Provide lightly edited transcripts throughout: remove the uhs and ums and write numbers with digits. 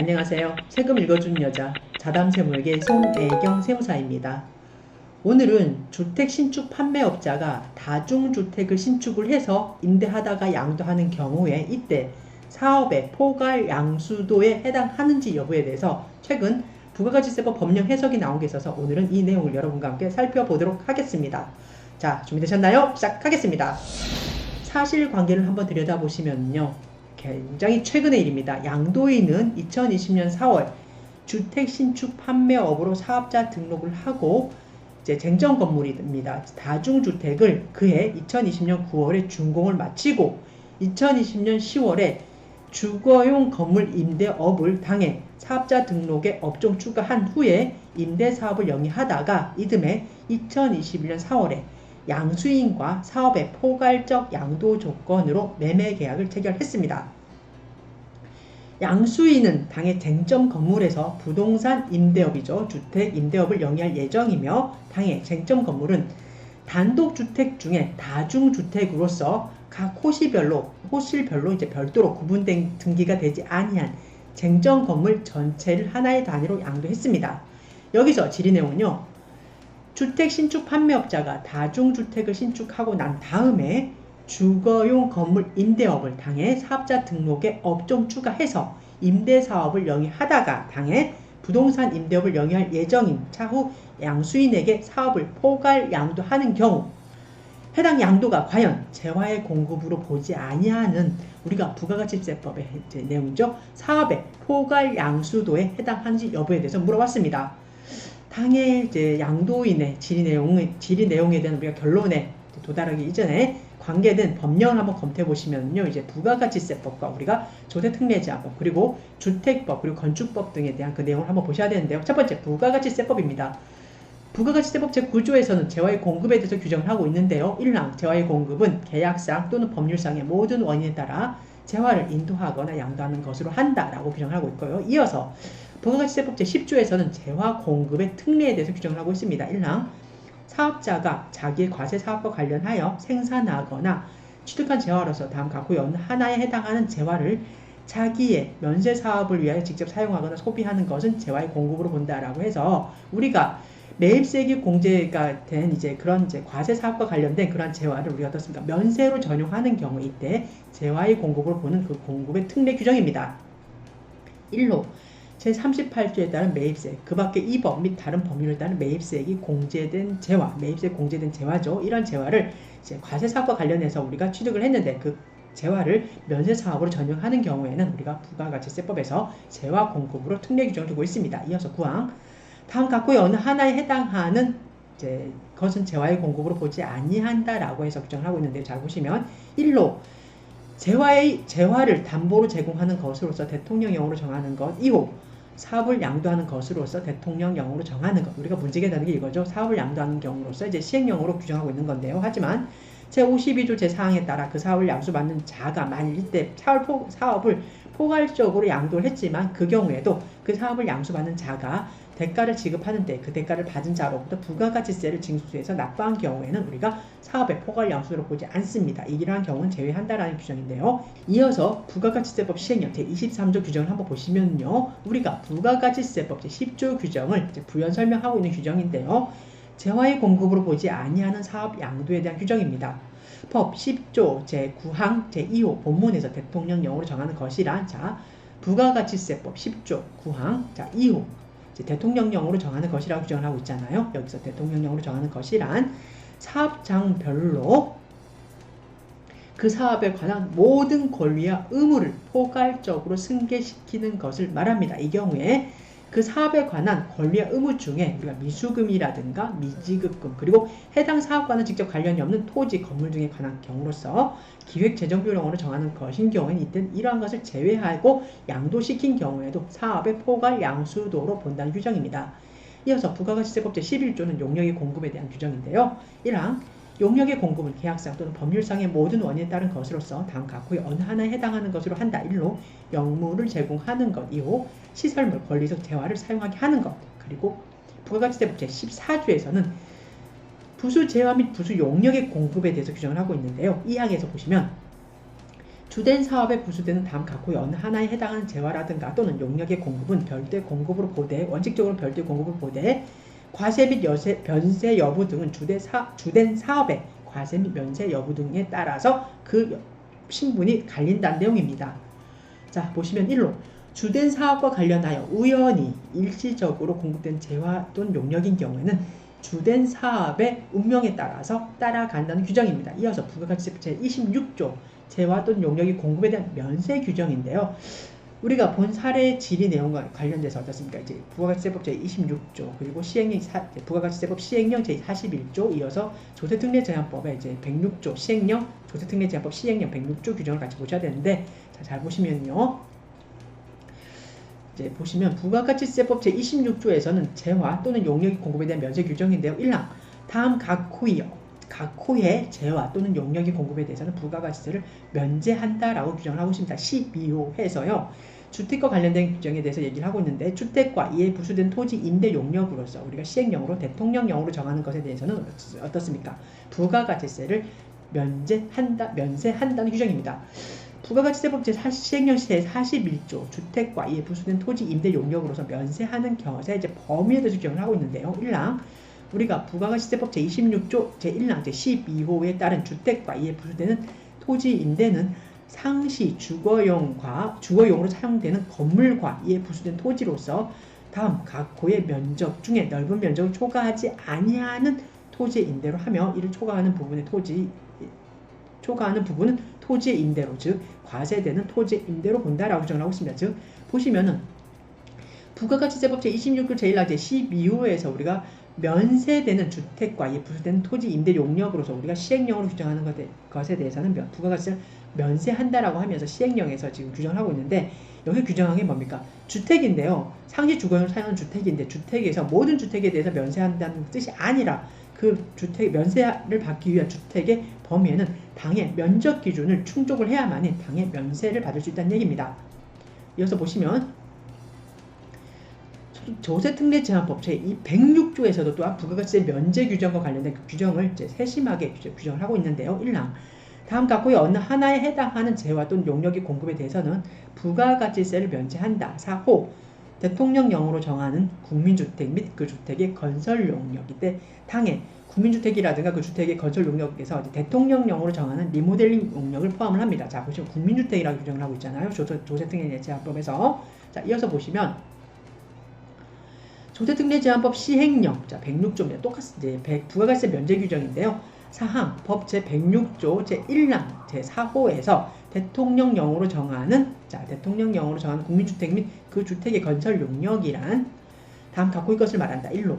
안녕하세요. 세금 읽어주는 여자 자담세무에게 송애경 세무사입니다. 오늘은 주택 신축 판매업자가 다중주택을 신축을 해서 임대하다가 양도하는 경우에 이때 사업의 포괄 양수도에 해당하는지 여부에 대해서 최근 부가가치세법 법령 해석이 나온 게 있어서 오늘은 이 내용을 여러분과 함께 살펴보도록 하겠습니다. 자, 준비되셨나요? 시작하겠습니다. 사실관계를 한번 들여다보시면요. 굉장히 최근의 일입니다. 양도인은 2020년 4월 주택 신축 판매업으로 사업자 등록을 하고 이제 쟁점 건물입니다. 다중주택을 그해 2020년 9월에 준공을 마치고 2020년 10월에 주거용 건물 임대업을 당해 사업자 등록에 업종 추가한 후에 임대사업을 영위하다가 이듬해 2021년 4월에 양수인과 사업의 포괄적 양도 조건으로 매매 계약을 체결했습니다. 양수인은 당해 쟁점 건물에서 부동산 임대업이죠. 주택 임대업을 영위할 예정이며 당해 쟁점 건물은 단독주택 중에 다중주택으로서 각 호실별로 이제 별도로 구분된 등기가 되지 아니한 쟁점 건물 전체를 하나의 단위로 양도했습니다. 여기서 질의 내용은요. 주택 신축 판매업자가 다중주택을 신축하고 난 다음에 주거용 건물 임대업을 당해 사업자 등록에 업종 추가해서 임대사업을 영위하다가 당해 부동산 임대업을 영위할 예정인 차후 양수인에게 사업을 포괄 양도하는 경우 해당 양도가 과연 재화의 공급으로 보지 아니하는 우리가 부가가치세법의 내용이죠. 사업의 포괄 양수도에 해당하는지 여부에 대해서 물어봤습니다. 당해 이제 양도인의 질의 내용에 대한 우리가 결론에 도달하기 이전에 관계된 법령을 한번 검토해 보시면요. 이제 부가가치세법과 우리가 조세특례제한법 그리고 주택법 그리고 건축법 등에 대한 그 내용을 한번 보셔야 되는데요. 첫 번째 부가가치세법입니다. 부가가치세법 제9조에서는 재화의 공급에 대해서 규정을 하고 있는데요. 1랑 재화의 공급은 계약상 또는 법률상의 모든 원인에 따라 재화를 인도하거나 양도하는 것으로 한다라고 규정을 하고 있고요. 이어서 부가가치세법 제10조에서는 재화 공급의 특례에 대해서 규정을 하고 있습니다. 1항 사업자가 자기의 과세 사업과 관련하여 생산하거나 취득한 재화로서 다음 각 후 어느 하나에 해당하는 재화를 자기의 면세 사업을 위하여 직접 사용하거나 소비하는 것은 재화의 공급으로 본다라고 해서 우리가 매입세액이 공제가 된 이제 그런 이제 과세 사업과 관련된 그런 재화를 우리가 어떻습니까? 면세로 전용하는 경우 이때 재화의 공급으로 보는 그 공급의 특례 규정입니다. 1호 제38조에 따른 매입세액, 그 밖에 이 법 및 다른 법률에 따른 매입세액이 공제된 재화, 매입세액 공제된 재화죠. 이런 재화를 이제 과세사업과 관련해서 우리가 취득을 했는데 그 재화를 면세사업으로 전용하는 경우에는 우리가 부가가치세법에서 재화 공급으로 특례 규정을 두고 있습니다. 이어서 9항 다음 각호의 어느 하나에 해당하는 이제 그것은 재화의 공급으로 보지 아니한다라고 해서 규정을 하고 있는데 잘 보시면 1로 재화를 담보로 제공하는 것으로서 대통령령으로 정하는 것 2호 사업을 양도하는 것으로서 대통령령으로 정하는 것. 우리가 문제가 되는 게 이거죠. 사업을 양도하는 경우로서 이제 시행령으로 규정하고 있는 건데요. 하지만 제52조 제4항에 따라 그 사업을 양수받는 자가 만일 이때 사업을 포괄적으로 양도를 했지만 그 경우에도 그 사업을 양수받는 자가 대가를 지급하는데 그 대가를 받은 자로부터 부가가치세를 징수해서 납부한 경우에는 우리가 사업의 포괄 양수로 보지 않습니다. 이러한 경우는 제외한다라는 규정인데요. 이어서 부가가치세법 시행령 제23조 규정을 한번 보시면요. 우리가 부가가치세법 제10조 규정을 이제 부연 설명하고 있는 규정인데요. 재화의 공급으로 보지 아니하는 사업 양도에 대한 규정입니다. 법 10조 제9항 제2호 본문에서 대통령령으로 정하는 것이란 자 부가가치세법 10조 9항 자 2호 대통령령으로 정하는 것이라고 규정을 하고 있잖아요. 여기서 대통령령으로 정하는 것이란 사업장별로 그 사업에 관한 모든 권리와 의무를 포괄적으로 승계시키는 것을 말합니다. 이 경우에 그 사업에 관한 권리와 의무 중에 우리가 미수금이라든가 미지급금 그리고 해당 사업과는 직접 관련이 없는 토지, 건물 등에 관한 경우로서 기획재정비용으로 정하는 것인 경우에는 이때 이러한 것을 제외하고 양도시킨 경우에도 사업의 포괄 양수도로 본다는 규정입니다. 이어서 부가가치세법 제11조는 용역의 공급에 대한 규정인데요. 1항 용역의 공급은 계약상 또는 법률상의 모든 원인에 따른 것으로서 다음 각 후에 어느 하나에 해당하는 것으로 한다. 1로 영무를 제공하는 것. 2호 시설물, 권리적 재화를 사용하게 하는 것. 그리고 부가가치세법 제14조에서는 부수 재화 및 부수 용역의 공급에 대해서 규정을 하고 있는데요. 이 항에서 보시면 주된 사업에 부수되는 다음 각호의 어느 하나에 해당하는 재화라든가 또는 용역의 공급은 별도의 공급으로 보되 원칙적으로 별도의 공급을 보되 과세 및 변세 여부 등은 주된 사업의 과세 및 면세 여부 등에 따라서 그 신분이 갈린다는 내용입니다. 자, 보시면 1로 주된 사업과 관련하여 우연히 일시적으로 공급된 재화 또는 용역인 경우에는 주된 사업의 운명에 따라서 따라간다는 규정입니다. 이어서 부가가치세법 제26조 재화 또는 용역이 공급에 대한 면세 규정인데요. 우리가 본 사례 질의 내용과 관련돼서 어떻습니까? 이제 부가가치세법 제26조 그리고 부가가치세법 시행령 제41조 이어서 조세특례제한법의 이제 106조 시행령 조세특례제한법 시행령 106조 규정을 같이 보셔야 되는데 자, 잘 보시면요. 이제 보시면 부가가치세법 제26조에서는 재화 또는 용역이 공급에 대한 면세 규정인데요. 1항 다음 각 호의 재화 또는 용역이 공급에 대해서는 부가가치세를 면제한다라고 규정을 하고 있습니다. 12호에서요. 주택과 관련된 규정에 대해서 얘기를 하고 있는데 주택과 이에 부수된 토지 임대 용역으로서 우리가 시행령으로 대통령령으로 정하는 것에 대해서는 어떻습니까? 부가가치세를 면세한다는 규정입니다. 부가가치세법 시행령 제41조 주택과 이에 부수된 토지 임대 용역으로서 면세하는 것의 이제 범위에 대해서 규정을 하고 있는데요. 1항 우리가 부가가치세법 제26조 제1항 제12호에 따른 주택과 이에 부수되는 토지 임대는 상시 주거용으로 사용되는 건물과 이에 부수된 토지로서 다음 각 호의 면적 중에 넓은 면적을 초과하지 아니하는 토지의 임대로 하며 이를 초과하는 부분은 토지의 임대로 즉 과세되는 토지의 임대로 본다라고 규정을 하고 있습니다. 즉 보시면은 부가가치세법 제26조 제1항 제12호에서 우리가 면세되는 주택과 이에 부수되는 토지 임대 용역으로서 우리가 시행령으로 규정하는 것에 대해서는 부가가치세를 면세한다라고 하면서 시행령에서 지금 규정을 하고 있는데 여기 규정한 게 뭡니까? 주택인데요. 상시 주거용으로 사용하는 주택인데 주택에서 모든 주택에 대해서 면세한다는 뜻이 아니라 그 주택 면세를 받기 위한 주택의 범위에는 당해 면적 기준을 충족을 해야만이 당해 면세를 받을 수 있다는 얘기입니다. 이어서 보시면 조세특례제한법 제106조에서도 또한 부가가치세 면제 규정과 관련된 그 규정을 이제 세심하게 규정을 하고 있는데요. 1항 다음 각호의 어느 하나에 해당하는 재화 또는 용역의 공급에 대해서는 부가가치세를 면제한다. 4호 대통령령으로 정하는 국민주택 및 그 주택의 건설 용역인데 당해 국민주택이라든가 그 주택의 건설 용역에서 대통령령으로 정하는 리모델링 용역을 포함을 합니다. 자, 보시면 국민주택이라고 규정을 하고 있잖아요. 조세특례제한법에서. 자, 이어서 보시면 조세특례제한법 시행령 106조입니다. 똑같습니다. 부가가치세 면제 규정인데요. 사항 법 제106조 제1항 제4호에서 대통령령으로 정하는 국민주택 및 그 주택의 건설 용역이란 다음 각호의 것을 말한다. 1로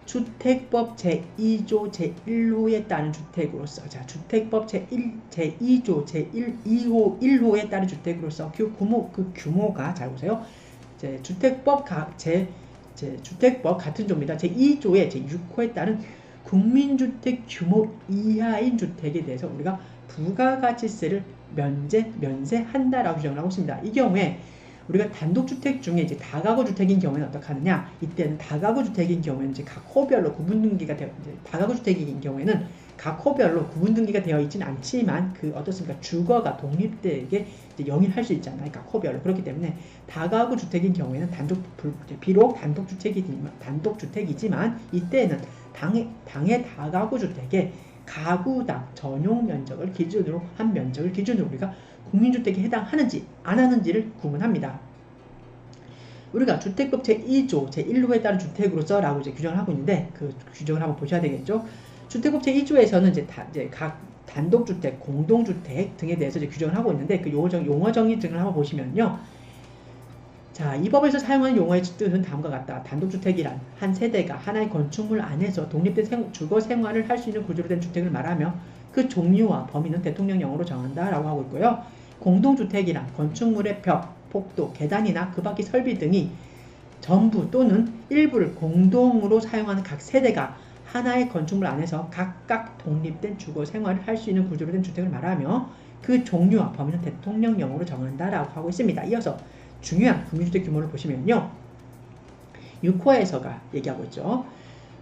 주택법 제2조 제1호에 따른 주택으로서 주택법 제2조 제1호에 따른 주택으로서 그 규모가 잘 보세요. 주택법 같은 조입니다. 제2조의 제6호에 따른 국민주택 규모 이하인 주택에 대해서 우리가 부가가치세를 면세한다라고 규정을 하고 있습니다. 이 경우에 우리가 단독주택 중에 이제 다가구 주택인 경우에는 어떻게 하느냐? 이때는 다가구 주택인 경우에는 이제 각 호별로 구분 등기가 되어 다가구 주택인 경우에는 각 호별로 구분 등기가 되어 있지는 않지만 어떻습니까? 주거가 독립되게 이제 영위할 수 있잖아요. 각 호별로. 그렇기 때문에 다가구 주택인 경우에는 비록 단독주택이지만 이때는 당해 다가구 주택의 가구당 전용 면적을 기준으로 한 면적을 기준으로 우리가 국민주택에 해당하는지 안 하는지를 구분합니다. 우리가 주택법 제2조 제1호에 따른 주택으로서 라고 이제 규정을 하고 있는데 그 규정을 한번 보셔야 되겠죠. 주택법 제2조에서는 이제 각 단독주택, 공동주택 등에 대해서 이제 규정을 하고 있는데 그 용어 정의 등을 한번 보시면요. 자, 이 법에서 사용하는 용어의 뜻은 다음과 같다. 단독주택이란 한 세대가 하나의 건축물 안에서 독립된 주거 생활을 할 수 있는 구조로 된 주택을 말하며 그 종류와 범위는 대통령령으로 정한다라고 하고 있고요. 공동주택이란 건축물의 벽, 복도, 계단이나 그 밖의 설비 등이 전부 또는 일부를 공동으로 사용하는 각 세대가 하나의 건축물 안에서 각각 독립된 주거 생활을 할 수 있는 구조로 된 주택을 말하며 그 종류와 범위는 대통령령으로 정한다라고 하고 있습니다. 이어서 중요한 국민주택 규모를 보시면요. 6호에서가 얘기하고 있죠.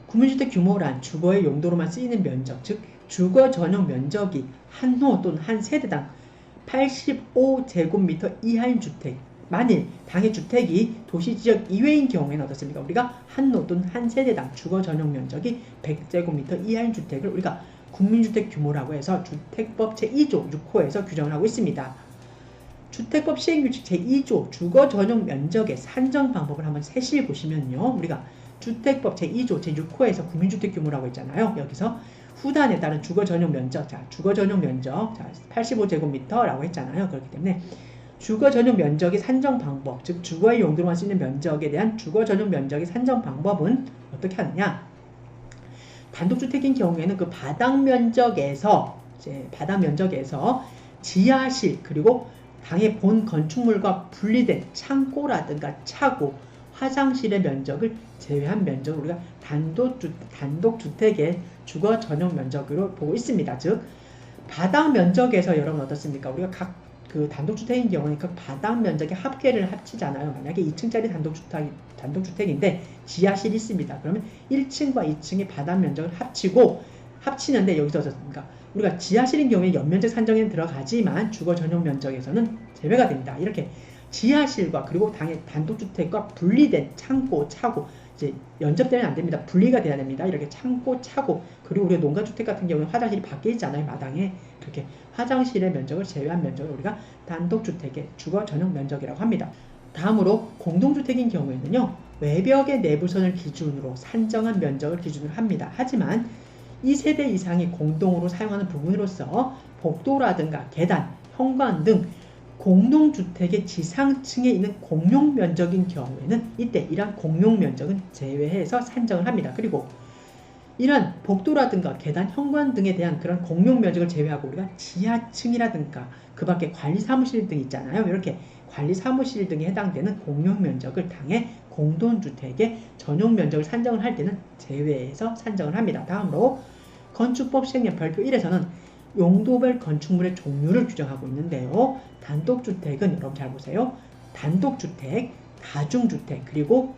국민주택 규모란 주거의 용도로만 쓰이는 면적, 즉 주거 전용 면적이 한 호 또는 한 세대당 85제곱미터 이하인 주택, 만일 당해 주택이 도시지역 이외인 경우에는 어떻습니까? 우리가 한 노 또는 한 세대당 주거 전용 면적이 100제곱미터 이하인 주택을 우리가 국민주택 규모라고 해서 주택법 제2조 6호에서 규정을 하고 있습니다. 주택법 시행규칙 제2조 주거 전용 면적의 산정 방법을 한번 세실 보시면요. 우리가 주택법 제2조 제6호에서 국민주택 규모라고 했잖아요. 여기서 후단에 따른 주거 전용 면적, 자, 주거 전용 면적, 자, 85제곱미터라고 했잖아요. 그렇기 때문에 주거 전용 면적의 산정 방법, 즉 주거의 용도로만 쓰이는 면적에 대한 주거 전용 면적의 산정 방법은 어떻게 하느냐? 단독주택인 경우에는 그 바닥 면적에서 지하실 그리고 당의 본 건축물과 분리된 창고라든가 차고, 화장실의 면적을 제외한 면적을 우리가 단독주택의 주거 전용 면적으로 보고 있습니다. 즉 바닥 면적에서 여러분 어떻습니까? 우리가 각 그 단독주택인 경우는 그 바닥 면적의 합계를 합치잖아요. 만약에 2층짜리 단독주택인데 지하실이 있습니다. 그러면 1층과 2층의 바닥 면적을 합치는데 여기서 어떻습니까? 우리가 지하실인 경우에 연면적 산정에는 들어가지만 주거 전용 면적에서는 제외가 됩니다. 이렇게 지하실과 그리고 당의 단독주택과 분리된 창고, 차고, 이제 연접되면 안 됩니다. 분리가 돼야 됩니다. 이렇게 창고, 차고, 그리고 우리가 농가주택 같은 경우는 화장실이 밖에 있잖아요. 마당에. 그렇게 화장실의 면적을 제외한 면적을 우리가 단독주택의 주거 전용 면적이라고 합니다. 다음으로 공동주택인 경우에는요. 외벽의 내부선을 기준으로 산정한 면적을 기준으로 합니다. 하지만 2세대 이상이 공동으로 사용하는 부분으로서 복도라든가 계단, 현관 등 공동주택의 지상층에 있는 공용 면적인 경우에는 이때 이러한 공용 면적은 제외해서 산정을 합니다. 그리고 이런 복도라든가 계단, 현관 등에 대한 그런 공용 면적을 제외하고 우리가 지하층이라든가 그 밖에 관리사무실 등 있잖아요. 이렇게 관리사무실 등에 해당되는 공용 면적을 당해 공동주택의 전용 면적을 산정을 할 때는 제외해서 산정을 합니다. 다음으로 건축법 시행령 별표 1에서는 용도별 건축물의 종류를 규정하고 있는데요. 단독주택은 여러분 잘 보세요. 단독주택, 다중주택, 그리고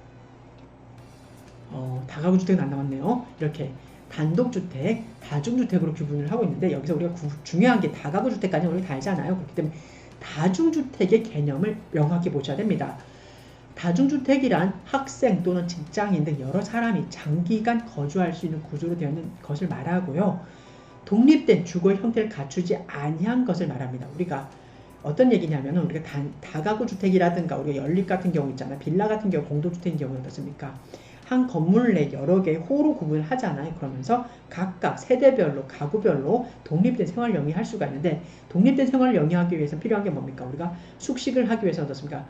다가구주택은 안 나왔네요. 이렇게 단독주택, 다중주택으로 구분을 하고 있는데 여기서 우리가 중요한 게 다가구주택까지는 우리가 다 알잖아요. 그렇기 때문에 다중주택의 개념을 명확히 보셔야 됩니다. 다중주택이란 학생 또는 직장인 등 여러 사람이 장기간 거주할 수 있는 구조로 되어 있는 것을 말하고요. 독립된 주거의 형태를 갖추지 아니한 것을 말합니다. 우리가 어떤 얘기냐면은 우리가 다가구 주택이라든가 우리가 연립 같은 경우 있잖아요. 빌라 같은 경우 공동주택인 경우는 어떻습니까? 한 건물 내 여러 개의 호로 구분을 하잖아요. 그러면서 각각 세대별로 가구별로 독립된 생활을 영위할 수가 있는데 독립된 생활을 영위하기 위해서 필요한 게 뭡니까? 우리가 숙식을 하기 위해서 어떻습니까?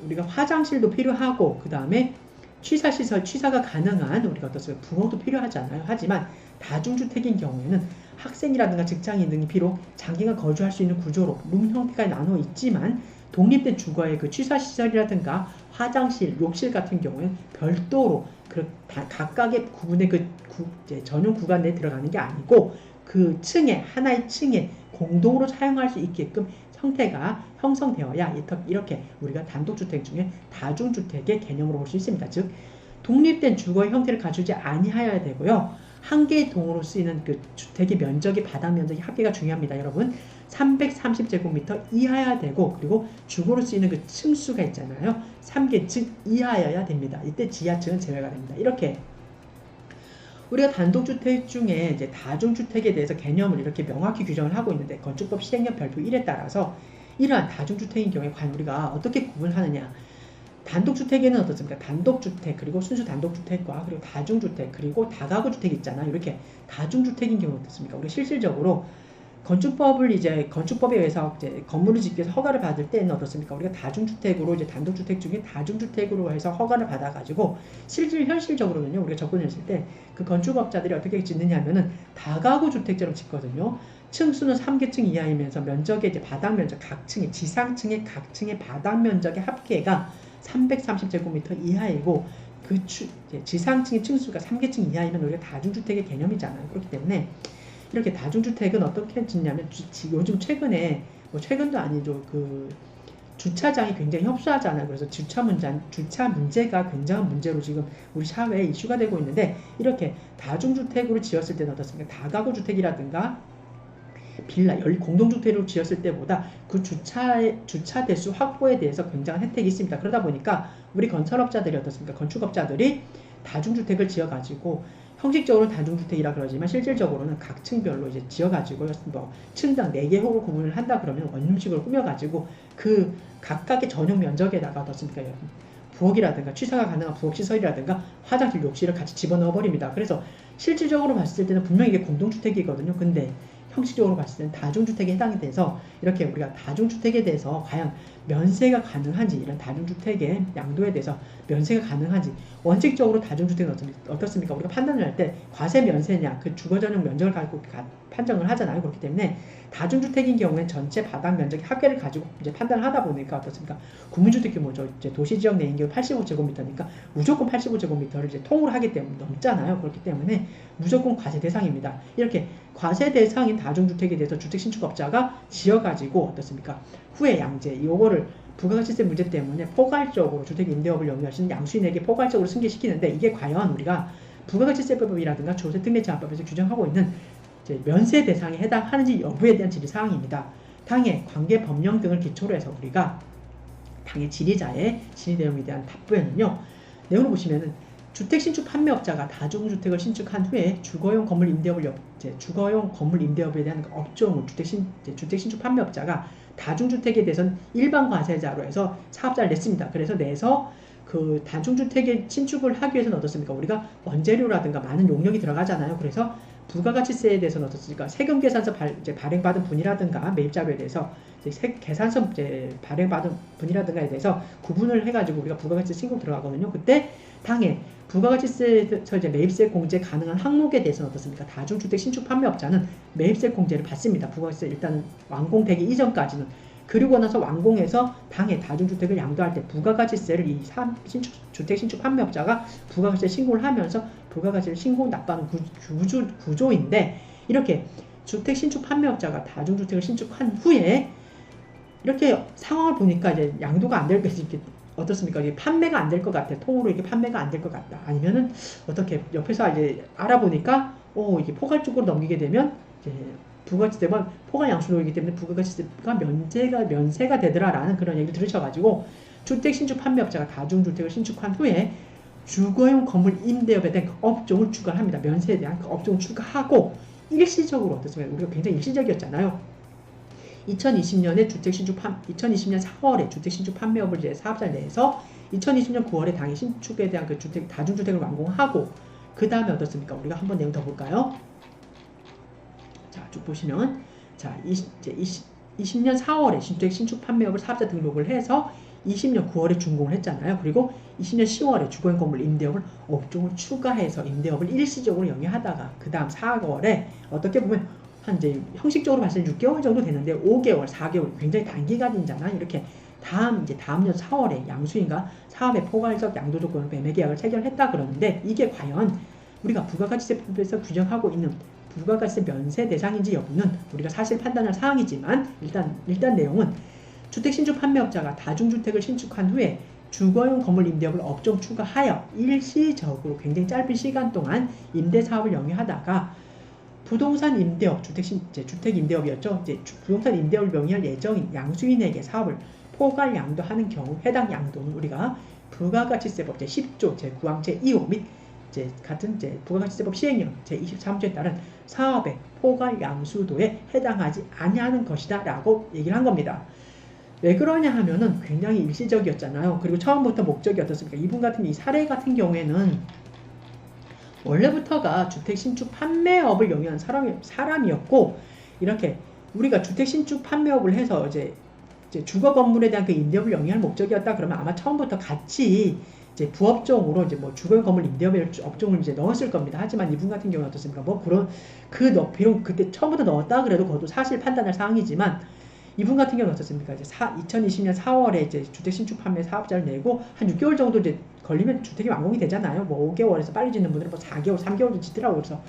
우리가 화장실도 필요하고 그 다음에 취사시설, 취사가 가능한 우리가 어떻습니까? 부엌도 필요하잖아요. 하지만 다중주택인 경우에는 학생이라든가 직장인 등이 비록 장기간 거주할 수 있는 구조로 룸 형태가 나누어 있지만 독립된 주거의 그 취사시설이라든가 화장실, 욕실 같은 경우에는 별도로 각각의 구분의 전용 구간 내에 들어가는 게 아니고 그 층에 하나의 층에 공동으로 사용할 수 있게끔 형태가 형성되어야 이렇게 우리가 단독주택 중에 다중주택의 개념으로 볼 수 있습니다. 즉 독립된 주거의 형태를 갖추지 아니하여야 되고요. 한 개의 동으로 쓰이는 그 주택의 면적이 바닥 면적이 합계가 중요합니다. 여러분 330제곱미터 이하여야 되고 그리고 주거로 쓰이는 그 층수가 있잖아요. 3개층 이하여야 됩니다. 이때 지하층은 제외가 됩니다. 이렇게 우리가 단독주택 중에 이제 다중주택에 대해서 개념을 이렇게 명확히 규정을 하고 있는데 건축법 시행령 별표 1에 따라서 이러한 다중주택인 경우에 과연 우리가 어떻게 구분하느냐. 단독주택에는 어떻습니까? 단독주택 그리고 순수 단독주택과 그리고 다중주택 그리고 다가구주택 있잖아요. 이렇게 다중주택인 경우 어떻습니까? 우리 실질적으로 건축법에 의해서 이제 건물을 짓기 위해서 허가를 받을 때는 어떻습니까? 우리가 다중주택으로 이제 단독주택 중에 다중주택으로 해서 허가를 받아가지고 현실적으로는요, 우리가 접근했을 때 그 건축업자들이 어떻게 짓느냐면은 다가구 주택처럼 짓거든요. 층수는 3개층 이하이면서 면적의 이제 바닥 면적, 지상층의 각층의 바닥 면적의 합계가 330제곱미터 이하이고 지상층의 층수가 3개층 이하이면 우리가 다중주택의 개념이잖아요. 그렇기 때문에 이렇게 다중주택은 어떻게 짓냐면 요즘 최근도 아니죠. 그 주차장이 굉장히 협소하잖아요. 그래서 주차 문제가 굉장한 문제로 지금 우리 사회에 이슈가 되고 있는데 이렇게 다중주택으로 지었을 때는 어떻습니까? 다가구 주택이라든가 빌라, 공동주택으로 지었을 때보다 그 주차 대수 확보에 대해서 굉장한 혜택이 있습니다. 그러다 보니까 우리 건설업자들이 어떻습니까? 건축업자들이 다중주택을 지어가지고 형식적으로는 다중주택이라 그러지만 실질적으로는 각 층별로 이제 지어가지고 뭐 층당 4개 호를 구분을 한다 그러면 원룸식으로 꾸며가지고 그 각각의 전용 면적에다가 어떻습니까? 부엌이라든가 취사가 가능한 부엌시설이라든가 화장실, 욕실을 같이 집어넣어 버립니다. 그래서 실질적으로 봤을 때는 분명히 이게 공동주택이거든요. 근데 형식적으로 봤을 때는 다중주택에 해당이 돼서 이렇게 우리가 다중주택에 대해서 과연 면세가 가능한지, 이런 다중주택의 양도에 대해서 면세가 가능한지, 원칙적으로 다중주택은 어떻습니까? 우리가 판단을 할 때 과세 면세냐, 그 주거 전용 면적을 가지고 판정을 하잖아요. 그렇기 때문에 다중주택인 경우에 전체 바닥 면적의 합계를 가지고 이제 판단을 하다 보니까 어떻습니까? 국민주택 규모죠. 이제 도시지역 내인 경우 85제곱미터니까 무조건 85제곱미터를 이제 통으로 하기 때문에 넘잖아요. 그렇기 때문에 무조건 과세 대상입니다. 이렇게 과세 대상인 다중주택에 대해서 주택신축업자가 지어가지고 어떻습니까? 후에 양제, 요거를 부가가치세 문제 때문에 포괄적으로 주택임대업을 영위하시는 양수인에게 포괄적으로 승계시키는데, 이게 과연 우리가 부가가치세법이라든가 조세특례제한법에서 규정하고 있는 면세 대상에 해당하는지 여부에 대한 질의사항입니다. 당해 관계 법령 등을 기초로 해서 우리가 당해 질의자의 질의 내용에 대한 답변은요, 내용을 보시면은 주택신축 판매업자가 다중주택을 신축한 후에 주거용 건물 임대업에 대한 업종을 주택신축 판매업자가 다중주택에 대해서는 일반 과세자로 해서 사업자를 냈습니다. 그래서 내서 그 다중주택에 신축을 하기 위해서는 어떻습니까? 우리가 원재료라든가 많은 용역이 들어가잖아요. 그래서 부가가치세에 대해서는 어떻습니까? 세금계산서 발행받은 분이라든가 매입자료에 대해서 계산서 발행받은 분이라든가에 대해서 구분을 해가지고 우리가 부가가치세 신고 들어가거든요. 그때 당해 부가가치세에서 매입세 공제 가능한 항목에 대해서는 어떻습니까? 다중주택 신축 판매업자는 매입세 공제를 받습니다. 부가가치세 일단 완공되기 이전까지는. 그리고 나서 완공해서 당해 다중주택을 양도할 때 부가가치세를 이 주택 신축 판매업자가 부가가치세 신고를 하면서 부가가치세를 신고 납부하는 구조인데, 이렇게 주택 신축 판매업자가 다중주택을 신축한 후에 이렇게 상황을 보니까 이제 양도가 안 될 것 같아. 어떻습니까? 이게 판매가 안 될 것 같아. 통으로 이게 판매가 안 될 것 같다. 아니면은 어떻게 옆에서 이제 알아보니까 이게 포괄적으로 넘기게 되면 이제 부가가치세만 포괄 양수로이기 때문에 부가가치세가 면세가 되더라라는 그런 얘기를 들으셔가지고 주택 신축 판매업자가 다중주택을 신축한 후에 주거용 건물 임대업에 대한 그 업종을 추가합니다. 면세에 대한 그 업종을 추가하고 일시적으로 어떻습니까? 우리가 굉장히 일시적이었잖아요. 2020년 4월에 주택신축 판매업을 이제 사업자를 내서 2020년 9월에 당해 신축에 대한 그 다중주택을 완공하고, 그 다음에 어떻습니까? 우리가 한번 내용 더 볼까요? 자, 쭉 보시면, 자, 20년 4월에 주택신축 판매업을 사업자 등록을 해서 20년 9월에 준공을 했잖아요. 그리고 20년 10월에 주거용 건물 임대업을 업종을 추가해서 임대업을 일시적으로 영위하다가 그 다음 4월에 어떻게 보면 한 이제 형식적으로 봤을 때 6개월 정도 되는데 5개월, 4개월 굉장히 단기간이잖아요. 이렇게 다음 년 4월에 양수인과 사업의 포괄적 양도 조건을 매매 계약을 체결했다 그러는데, 이게 과연 우리가 부가가치세법에서 규정하고 있는 부가가치세 면세 대상인지 여부는 우리가 사실 판단할 사항이지만, 일단 내용은 주택 신축 판매업자가 다중주택을 신축한 후에 주거용 건물 임대업을 업종 추가하여 일시적으로 굉장히 짧은 시간 동안 임대사업을 영위하다가 부동산 임대업, 주택 임대업이었죠. 이제 부동산 임대업을 명의할 예정인 양수인에게 사업을 포괄 양도하는 경우 해당 양도는 우리가 부가가치세법 제10조 제9항 제2호 및 같은 부가가치세법 시행령 제23조에 따른 사업의 포괄 양수도에 해당하지 아니하는 것이다 라고 얘기를 한 겁니다. 왜 그러냐 하면은 굉장히 일시적이었잖아요. 그리고 처음부터 목적이 어떻습니까? 이분 같은 이 사례 같은 경우에는 원래부터가 주택 신축 판매업을 영위한 사람이었고, 이렇게 우리가 주택 신축 판매업을 해서 이제 주거 건물에 대한 그 임대업을 영위할 목적이었다 그러면 아마 처음부터 같이 이제 부업종으로 이제 뭐 주거 건물 임대업의 업종을 이제 넣었을 겁니다. 하지만 이분 같은 경우는 어떻습니까? 뭐 그런 비록 그때 처음부터 넣었다 그래도 그것도 사실 판단할 사항이지만, 이분 같은 경우는 어떻습니까? 이제 2020년 4월에 이제 주택 신축 판매 사업자를 내고 한 6개월 정도 이제 걸리면 주택이 완공이 되잖아요. 뭐 5개월에서 빨리 짓는 분들은 뭐 4개월, 3개월도 짓더라고요. 그래서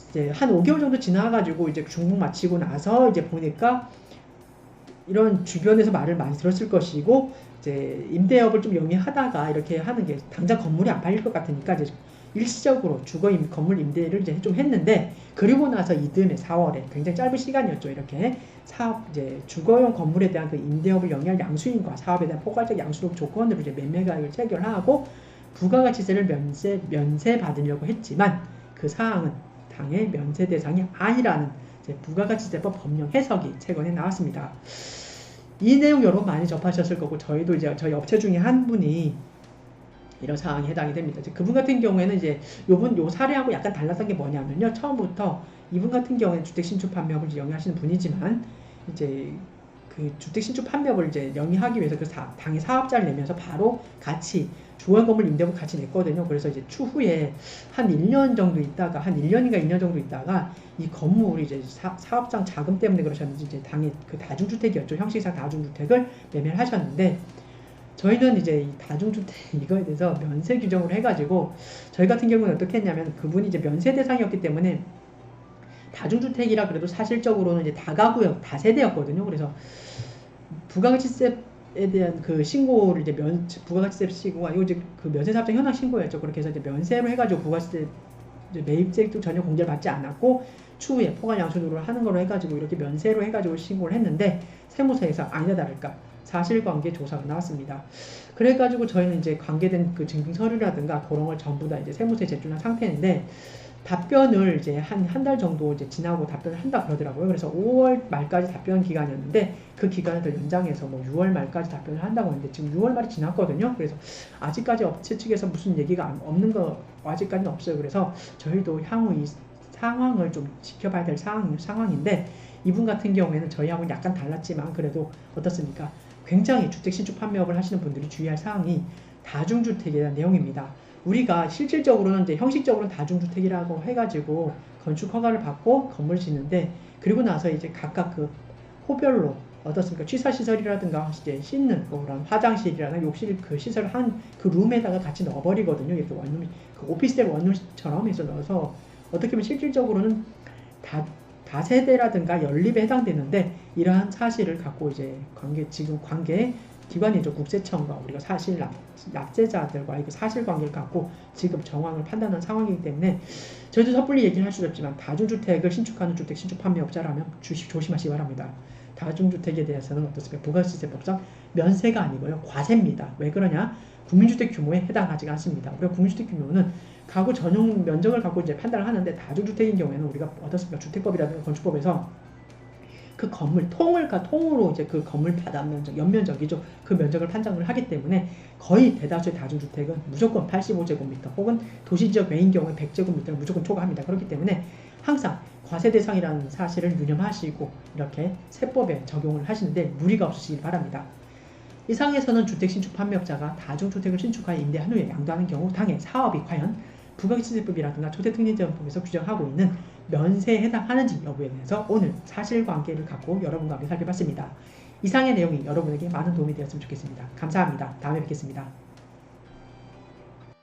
이제 한 5개월 정도 지나가지고 이제 준공 마치고 나서 이제 보니까 이런 주변에서 말을 많이 들었을 것이고, 이제 임대업을 좀 영위하다가 이렇게 하는 게 당장 건물이 안 팔릴 것 같으니까 이제 일시적으로 건물 임대를 이제 좀 했는데, 그리고 나서 이듬해 4월에 굉장히 짧은 시간이었죠. 이렇게 사업 이제 주거용 건물에 대한 그 임대업을 영위할 양수인과 사업에 대한 포괄적 양수록 조건으로 이제 매매가액을 체결하고 부가가치세를 면세 받으려고 했지만 그 사항은 당의 면세 대상이 아니라는 이제 부가가치세법 법령 해석이 최근에 나왔습니다. 이 내용 여러분 많이 접하셨을 거고, 저희도 이제 저희 업체 중에 한 분이 이런 사항에 해당이 됩니다. 그분 같은 경우에는 이제 요 사례하고 약간 달랐던 게 뭐냐면요. 처음부터 이분 같은 경우에는 주택 신축 판매업을 영위하시는 분이지만, 이제 그 주택 신축 판매업을 이제 영위하기 위해서 그 당의 사업자를 내면서 바로 같이 주거용 건물 임대업 같이 냈거든요. 그래서 이제 추후에 한 1년 정도 있다가, 한 1년인가 2년 정도 있다가 이 건물이 이제 사업장 자금 때문에 그러셨는지 이제 당의 그 다중주택이었죠. 형식상 다중주택을 매매를 하셨는데, 저희는 이제 이 다중주택 이거에 대해서 면세 규정을 해가지고, 저희 같은 경우는 어떻게 했냐면, 그분이 이제 면세 대상이었기 때문에 다중주택이라 그래도 사실적으로는 이제 다가구역, 다세대였거든요. 그래서 부가가치세에 대한 그 신고를 이제 부가가치세 신고가 아니고 이제 그 면세사업장 현황 신고였죠. 그렇게 해서 이제 면세로 해가지고 부가가치세 매입세도 전혀 공제를 받지 않았고, 추후에 포괄 양수도를 하는 걸로 해가지고 이렇게 면세로 해가지고 신고를 했는데, 세무서에서 아니나 다를까 사실관계 조사가 나왔습니다. 그래가지고 저희는 이제 관계된 그 증빙 서류라든가 그런 걸 전부 다 이제 세무서에 제출한 상태인데, 답변을 이제 한 달 정도 이제 지나고 답변을 한다 그러더라고요. 그래서 5월 말까지 답변 기간이었는데, 그 기간을 더 연장해서 뭐 6월 말까지 답변을 한다고 하는데, 지금 6월 말이 지났거든요. 그래서 아직까지 업체 측에서 무슨 얘기가 없는 거 아직까지는 없어요. 그래서 저희도 향후 이 상황을 좀 지켜봐야 될 상황인데, 이분 같은 경우에는 저희하고는 약간 달랐지만 그래도 어떻습니까? 굉장히 주택 신축 판매업을 하시는 분들이 주의할 사항이 다중주택에 대한 내용입니다. 우리가 실질적으로는 이제 형식적으로는 다중주택이라고 해가지고 건축 허가를 받고 건물 짓는데, 그리고 나서 이제 각각 그 호별로 어떻습니까? 취사시설이라든가 이제 씻는 그런 화장실이라든가 욕실 그 시설 한 그 룸에다가 같이 넣어버리거든요. 이렇게 원룸, 그 오피스텔 원룸처럼 해서 넣어서 어떻게 보면 실질적으로는 다세대라든가 연립에 해당되는데, 이러한 사실을 갖고 이제 지금 관계 기관이죠. 국세청과 우리가 사실 납세자들과의 그 사실관계를 갖고 지금 정황을 판단하는 상황이기 때문에, 저희도 섣불리 얘기는 할 수 없지만 다중주택을 신축하는 주택 신축 판매업자라면 조심하시기 바랍니다. 다중주택에 대해서는 어떻습니까? 부가세법상 면세가 아니고요, 과세입니다. 왜 그러냐? 국민주택 규모에 해당하지 않습니다. 우리가 국민주택 규모는 가구 전용 면적을 갖고 이제 판단을 하는데, 다중주택인 경우에는 우리가 어떻습니까? 주택법이라든가 건축법에서 그 건물 통으로 이제 그 건물 바다 면적, 연면적이죠. 그 면적을 판정을 하기 때문에 거의 대다수의 다중주택은 무조건 85제곱미터 혹은 도시지역 외인 경우에 100제곱미터를 무조건 초과합니다. 그렇기 때문에 항상 과세 대상이라는 사실을 유념하시고 이렇게 세법에 적용을 하시는데 무리가 없으시길 바랍니다. 이 사항에서는 주택 신축 판매업자가 다중주택을 신축하여 임대한 후에 양도하는 경우 당해 사업이 과연 부가가치세법이라든가 초대특례제한법에서 규정하고 있는 면세에 해당하는지 여부에 대해서 오늘 사실관계를 갖고 여러분과 함께 살펴봤습니다. 이상의 내용이 여러분에게 많은 도움이 되었으면 좋겠습니다. 감사합니다. 다음에 뵙겠습니다.